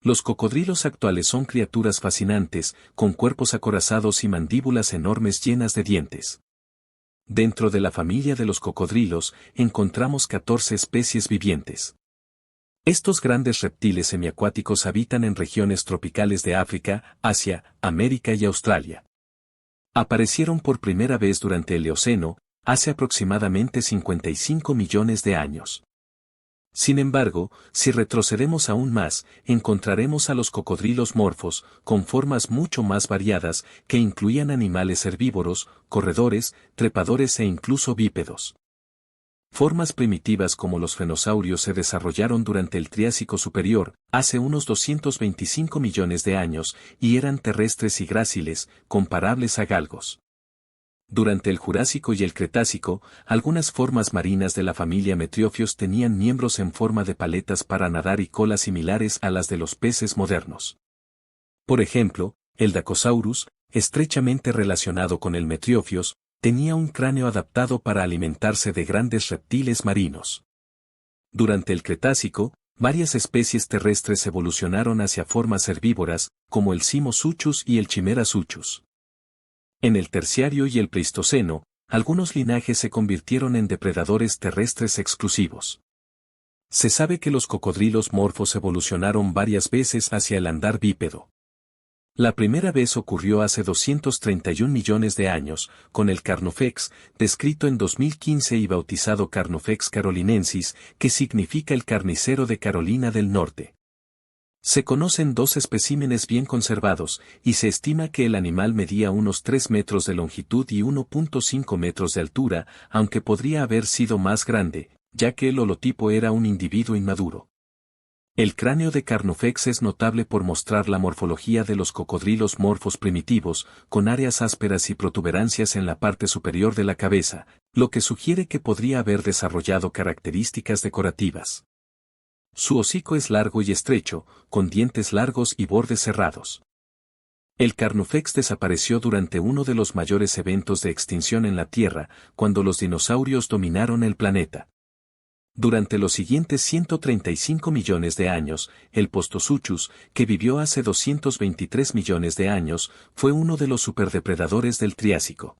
Los cocodrilos actuales son criaturas fascinantes, con cuerpos acorazados y mandíbulas enormes llenas de dientes. Dentro de la familia de los cocodrilos, encontramos 14 especies vivientes. Estos grandes reptiles semiacuáticos habitan en regiones tropicales de África, Asia, América y Australia. Aparecieron por primera vez durante el Eoceno, hace aproximadamente 55 millones de años. Sin embargo, si retrocedemos aún más, encontraremos a los cocodrilos morfos, con formas mucho más variadas, que incluían animales herbívoros, corredores, trepadores e incluso bípedos. Formas primitivas como los fenosaurios se desarrollaron durante el Triásico Superior, hace unos 225 millones de años, y eran terrestres y gráciles, comparables a galgos. Durante el Jurásico y el Cretácico, algunas formas marinas de la familia Metriofios tenían miembros en forma de paletas para nadar y colas similares a las de los peces modernos. Por ejemplo, el Dacosaurus, estrechamente relacionado con el Metriofios, tenía un cráneo adaptado para alimentarse de grandes reptiles marinos. Durante el Cretácico, varias especies terrestres evolucionaron hacia formas herbívoras, como el Simosuchus y el Chimerasuchus. En el Terciario y el Pleistoceno, algunos linajes se convirtieron en depredadores terrestres exclusivos. Se sabe que los cocodrilos morfos evolucionaron varias veces hacia el andar bípedo. La primera vez ocurrió hace 231 millones de años, con el Carnifex, descrito en 2015 y bautizado Carnifex carolinensis, que significa el carnicero de Carolina del Norte. Se conocen 2 especímenes bien conservados, y se estima que el animal medía unos 3 metros de longitud y 1.5 metros de altura, aunque podría haber sido más grande, ya que el holotipo era un individuo inmaduro. El cráneo de Carnifex es notable por mostrar la morfología de los cocodrilos morfos primitivos, con áreas ásperas y protuberancias en la parte superior de la cabeza, lo que sugiere que podría haber desarrollado características decorativas. Su hocico es largo y estrecho, con dientes largos y bordes cerrados. El Carnifex desapareció durante uno de los mayores eventos de extinción en la Tierra, cuando los dinosaurios dominaron el planeta. Durante los siguientes 135 millones de años, el Postosuchus, que vivió hace 223 millones de años, fue uno de los superdepredadores del Triásico.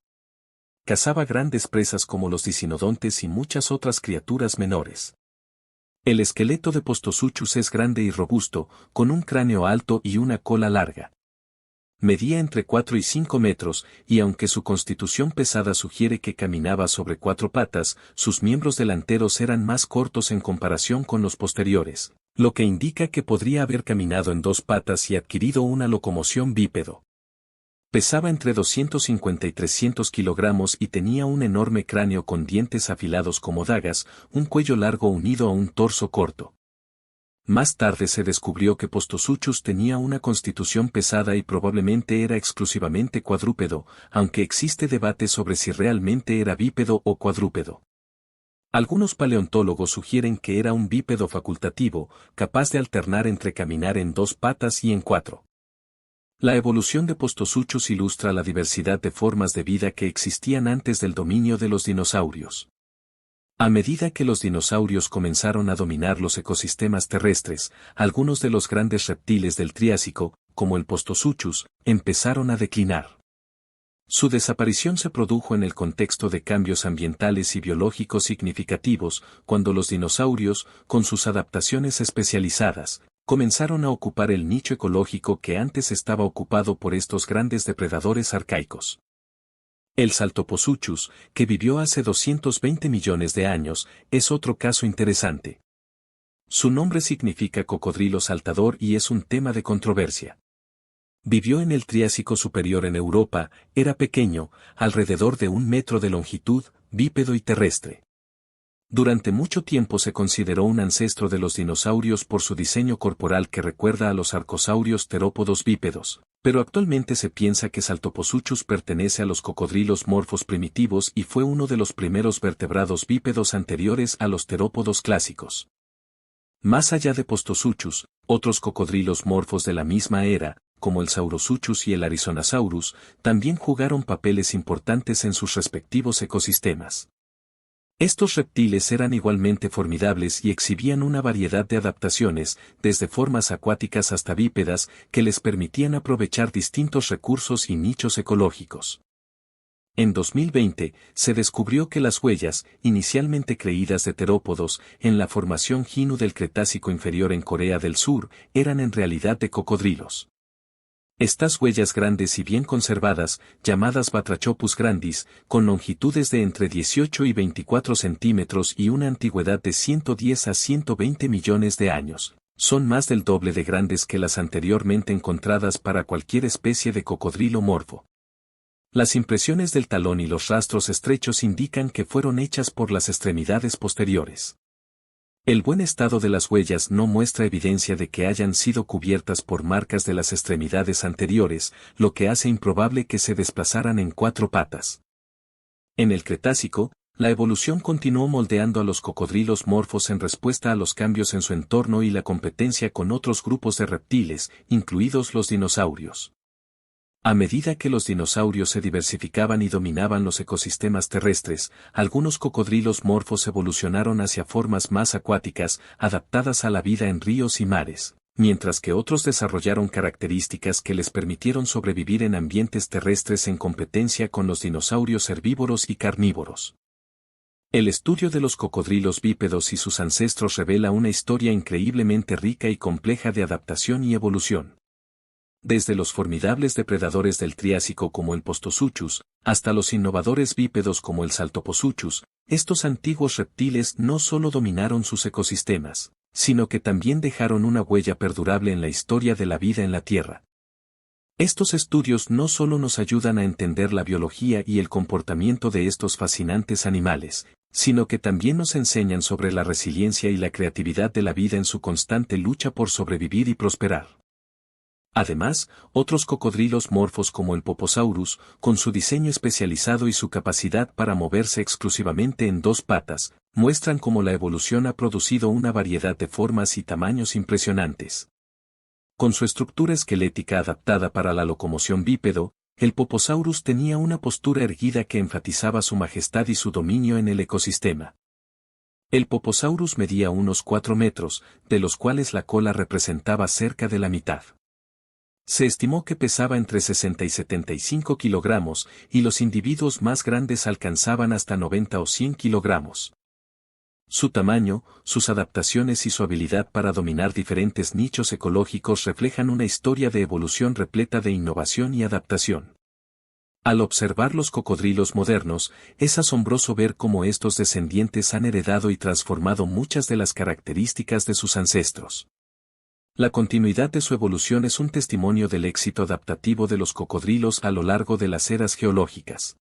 Cazaba grandes presas como los dicinodontes y muchas otras criaturas menores. El esqueleto de Postosuchus es grande y robusto, con un cráneo alto y una cola larga. Medía entre 4 y 5 metros, y aunque su constitución pesada sugiere que caminaba sobre 4 patas, sus miembros delanteros eran más cortos en comparación con los posteriores, lo que indica que podría haber caminado en 2 patas y adquirido una locomoción bípedo. Pesaba entre 250 y 300 kilogramos y tenía un enorme cráneo con dientes afilados como dagas, un cuello largo unido a un torso corto. Más tarde se descubrió que Postosuchus tenía una constitución pesada y probablemente era exclusivamente cuadrúpedo, aunque existe debate sobre si realmente era bípedo o cuadrúpedo. Algunos paleontólogos sugieren que era un bípedo facultativo, capaz de alternar entre caminar en 2 patas y en 4. La evolución de Postosuchus ilustra la diversidad de formas de vida que existían antes del dominio de los dinosaurios. A medida que los dinosaurios comenzaron a dominar los ecosistemas terrestres, algunos de los grandes reptiles del Triásico, como el Postosuchus, empezaron a declinar. Su desaparición se produjo en el contexto de cambios ambientales y biológicos significativos, cuando los dinosaurios, con sus adaptaciones especializadas, comenzaron a ocupar el nicho ecológico que antes estaba ocupado por estos grandes depredadores arcaicos. El Saltoposuchus, que vivió hace 220 millones de años, es otro caso interesante. Su nombre significa cocodrilo saltador y es un tema de controversia. Vivió en el Triásico Superior en Europa, era pequeño, alrededor de 1 metro de longitud, bípedo y terrestre. Durante mucho tiempo se consideró un ancestro de los dinosaurios por su diseño corporal que recuerda a los arcosaurios terópodos bípedos, pero actualmente se piensa que Saltoposuchus pertenece a los cocodrilos morfos primitivos y fue uno de los primeros vertebrados bípedos anteriores a los terópodos clásicos. Más allá de Postosuchus, otros cocodrilos morfos de la misma era, como el Saurosuchus y el Arizonasaurus, también jugaron papeles importantes en sus respectivos ecosistemas. Estos reptiles eran igualmente formidables y exhibían una variedad de adaptaciones, desde formas acuáticas hasta bípedas, que les permitían aprovechar distintos recursos y nichos ecológicos. En 2020, se descubrió que las huellas, inicialmente creídas de terópodos, en la formación Ginu del Cretácico inferior en Corea del Sur, eran en realidad de cocodrilos. Estas huellas grandes y bien conservadas, llamadas Batrachopus grandis, con longitudes de entre 18 y 24 centímetros y una antigüedad de 110 a 120 millones de años, son más del doble de grandes que las anteriormente encontradas para cualquier especie de cocodrilo morfo. Las impresiones del talón y los rastros estrechos indican que fueron hechas por las extremidades posteriores. El buen estado de las huellas no muestra evidencia de que hayan sido cubiertas por marcas de las extremidades anteriores, lo que hace improbable que se desplazaran en 4 patas. En el Cretácico, la evolución continuó moldeando a los cocodrilos morfos en respuesta a los cambios en su entorno y la competencia con otros grupos de reptiles, incluidos los dinosaurios. A medida que los dinosaurios se diversificaban y dominaban los ecosistemas terrestres, algunos cocodrilos morfos evolucionaron hacia formas más acuáticas, adaptadas a la vida en ríos y mares, mientras que otros desarrollaron características que les permitieron sobrevivir en ambientes terrestres en competencia con los dinosaurios herbívoros y carnívoros. El estudio de los cocodrilos bípedos y sus ancestros revela una historia increíblemente rica y compleja de adaptación y evolución. Desde los formidables depredadores del Triásico como el Postosuchus, hasta los innovadores bípedos como el Saltoposuchus, estos antiguos reptiles no solo dominaron sus ecosistemas, sino que también dejaron una huella perdurable en la historia de la vida en la Tierra. Estos estudios no solo nos ayudan a entender la biología y el comportamiento de estos fascinantes animales, sino que también nos enseñan sobre la resiliencia y la creatividad de la vida en su constante lucha por sobrevivir y prosperar. Además, otros cocodrilos morfos como el Poposaurus, con su diseño especializado y su capacidad para moverse exclusivamente en 2 patas, muestran cómo la evolución ha producido una variedad de formas y tamaños impresionantes. Con su estructura esquelética adaptada para la locomoción bípedo, el Poposaurus tenía una postura erguida que enfatizaba su majestad y su dominio en el ecosistema. El Poposaurus medía unos 4 metros, de los cuales la cola representaba cerca de la mitad. Se estimó que pesaba entre 60 y 75 kilogramos, y los individuos más grandes alcanzaban hasta 90 o 100 kilogramos. Su tamaño, sus adaptaciones y su habilidad para dominar diferentes nichos ecológicos reflejan una historia de evolución repleta de innovación y adaptación. Al observar los cocodrilos modernos, es asombroso ver cómo estos descendientes han heredado y transformado muchas de las características de sus ancestros. La continuidad de su evolución es un testimonio del éxito adaptativo de los cocodrilos a lo largo de las eras geológicas.